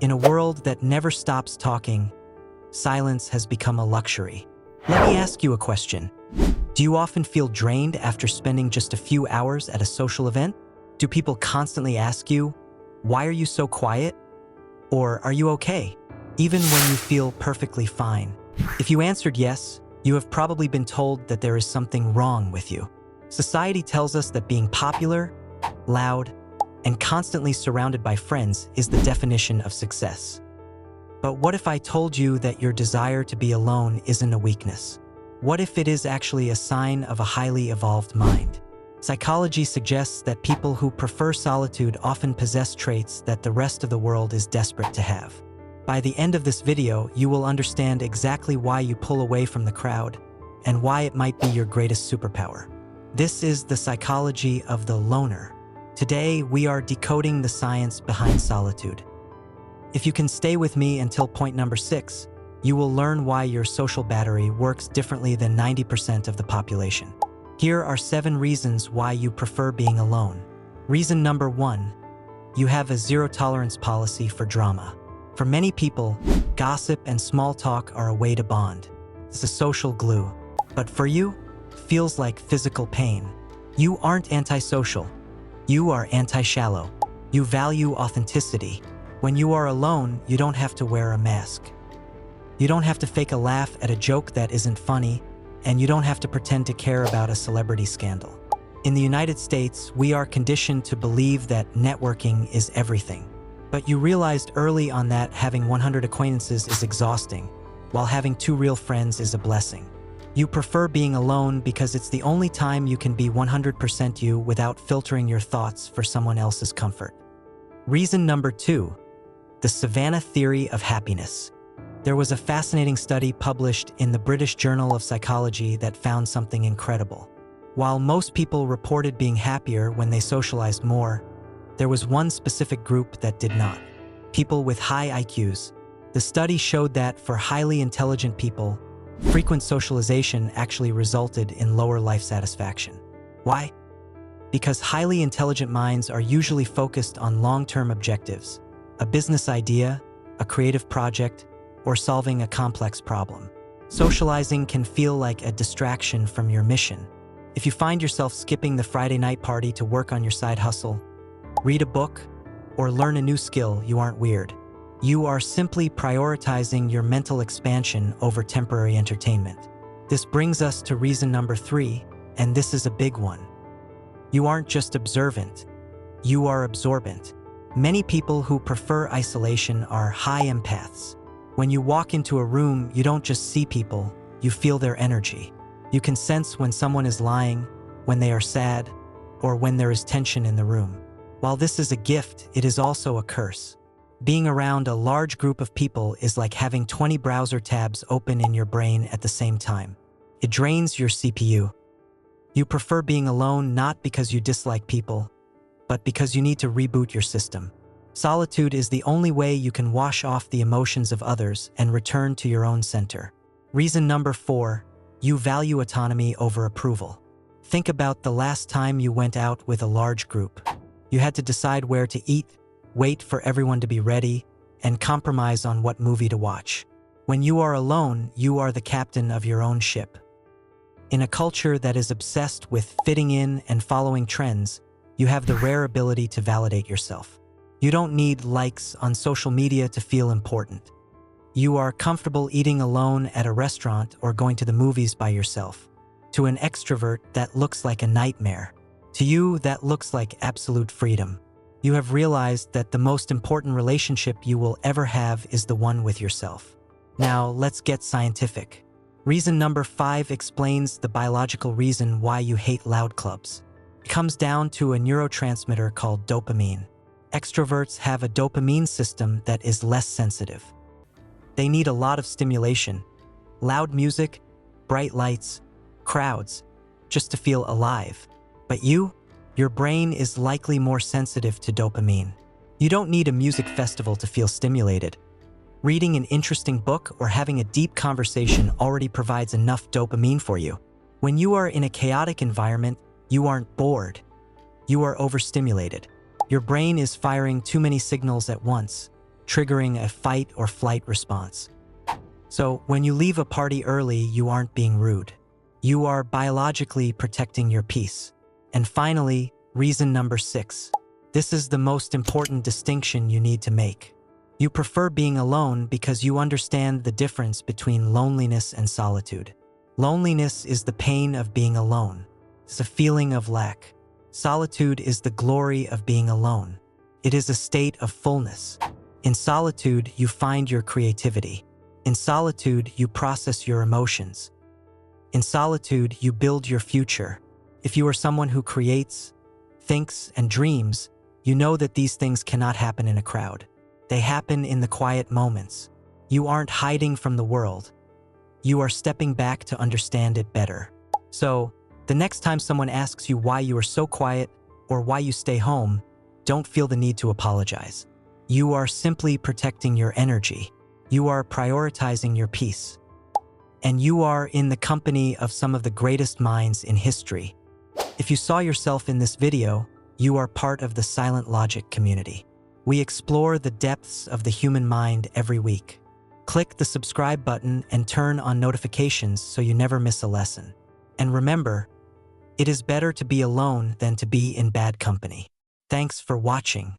In a world that never stops talking, silence has become a luxury. Let me ask you a question. Do you often feel drained after spending just a few hours at a social event? Do people constantly ask you, "Why are you so quiet?" Or "Are you okay?" even when you feel perfectly fine? If you answered yes, you have probably been told that there is something wrong with you. Society tells us that being popular, loud, and constantly surrounded by friends is the definition of success. But what if I told you that your desire to be alone isn't a weakness? What if it is actually a sign of a highly evolved mind? Psychology suggests that people who prefer solitude often possess traits that the rest of the world is desperate to have. By the end of this video, you will understand exactly why you pull away from the crowd and why it might be your greatest superpower. This is the psychology of the loner. Today, we are decoding the science behind solitude. If you can stay with me until point number 6, you will learn why your social battery works differently than 90% of the population. Here are 7 reasons why you prefer being alone. Reason number 1, you have a zero-tolerance policy for drama. For many people, gossip and small talk are a way to bond. It's a social glue. But for you, it feels like physical pain. You aren't antisocial. You are anti-shallow. You value authenticity. When you are alone, you don't have to wear a mask. You don't have to fake a laugh at a joke that isn't funny, and you don't have to pretend to care about a celebrity scandal. In the United States, we are conditioned to believe that networking is everything. But you realized early on that having 100 acquaintances is exhausting, while having 2 real friends is a blessing. You prefer being alone because it's the only time you can be 100% you without filtering your thoughts for someone else's comfort. Reason number 2, the Savanna Theory of happiness. There was a fascinating study published in the British Journal of Psychology that found something incredible. While most people reported being happier when they socialized more, there was one specific group that did not. People with high IQs. The study showed that for highly intelligent people, frequent socialization actually resulted in lower life satisfaction. Why? Because highly intelligent minds are usually focused on long-term objectives, a business idea, a creative project, or solving a complex problem. Socializing can feel like a distraction from your mission. If you find yourself skipping the Friday night party to work on your side hustle, read a book, or learn a new skill, you aren't weird. You are simply prioritizing your mental expansion over temporary entertainment. This brings us to reason number 3, and this is a big one. You aren't just observant, you are absorbent. Many people who prefer isolation are high empaths. When you walk into a room, you don't just see people, you feel their energy. You can sense when someone is lying, when they are sad, or when there is tension in the room. While this is a gift, it is also a curse. Being around a large group of people is like having 20 browser tabs open in your brain at the same time. It drains your CPU. You prefer being alone not because you dislike people, but because you need to reboot your system. Solitude is the only way you can wash off the emotions of others and return to your own center. Reason number 4, you value autonomy over approval. Think about the last time you went out with a large group. You had to decide where to eat, wait for everyone to be ready, and compromise on what movie to watch. When you are alone, you are the captain of your own ship. In a culture that is obsessed with fitting in and following trends, you have the rare ability to validate yourself. You don't need likes on social media to feel important. You are comfortable eating alone at a restaurant or going to the movies by yourself. To an extrovert, that looks like a nightmare. To you, that looks like absolute freedom. You have realized that the most important relationship you will ever have is the one with yourself. Now, let's get scientific. Reason number 5 explains the biological reason why you hate loud clubs. It comes down to a neurotransmitter called dopamine. Extroverts have a dopamine system that is less sensitive. They need a lot of stimulation, loud music, bright lights, crowds, just to feel alive. But your brain is likely more sensitive to dopamine. You don't need a music festival to feel stimulated. Reading an interesting book or having a deep conversation already provides enough dopamine for you. When you are in a chaotic environment, you aren't bored. You are overstimulated. Your brain is firing too many signals at once. triggering a fight or flight response. So, when you leave a party early, you aren't being rude. You are biologically protecting your peace. And finally, reason number 6. This is the most important distinction you need to make. You prefer being alone because you understand the difference between loneliness and solitude. Loneliness is the pain of being alone. It's a feeling of lack. Solitude is the glory of being alone. It is a state of fullness. In solitude, you find your creativity. In solitude, you process your emotions. In solitude, you build your future. If you are someone who creates, thinks, and dreams, you know that these things cannot happen in a crowd. They happen in the quiet moments. You aren't hiding from the world. You are stepping back to understand it better. So, the next time someone asks you why you are so quiet or why you stay home, don't feel the need to apologize. You are simply protecting your energy. You are prioritizing your peace. And you are in the company of some of the greatest minds in history. If you saw yourself in this video, you are part of the Silent Logic community. We explore the depths of the human mind every week. Click the subscribe button and turn on notifications so you never miss a lesson. And remember, it is better to be alone than to be in bad company. Thanks for watching.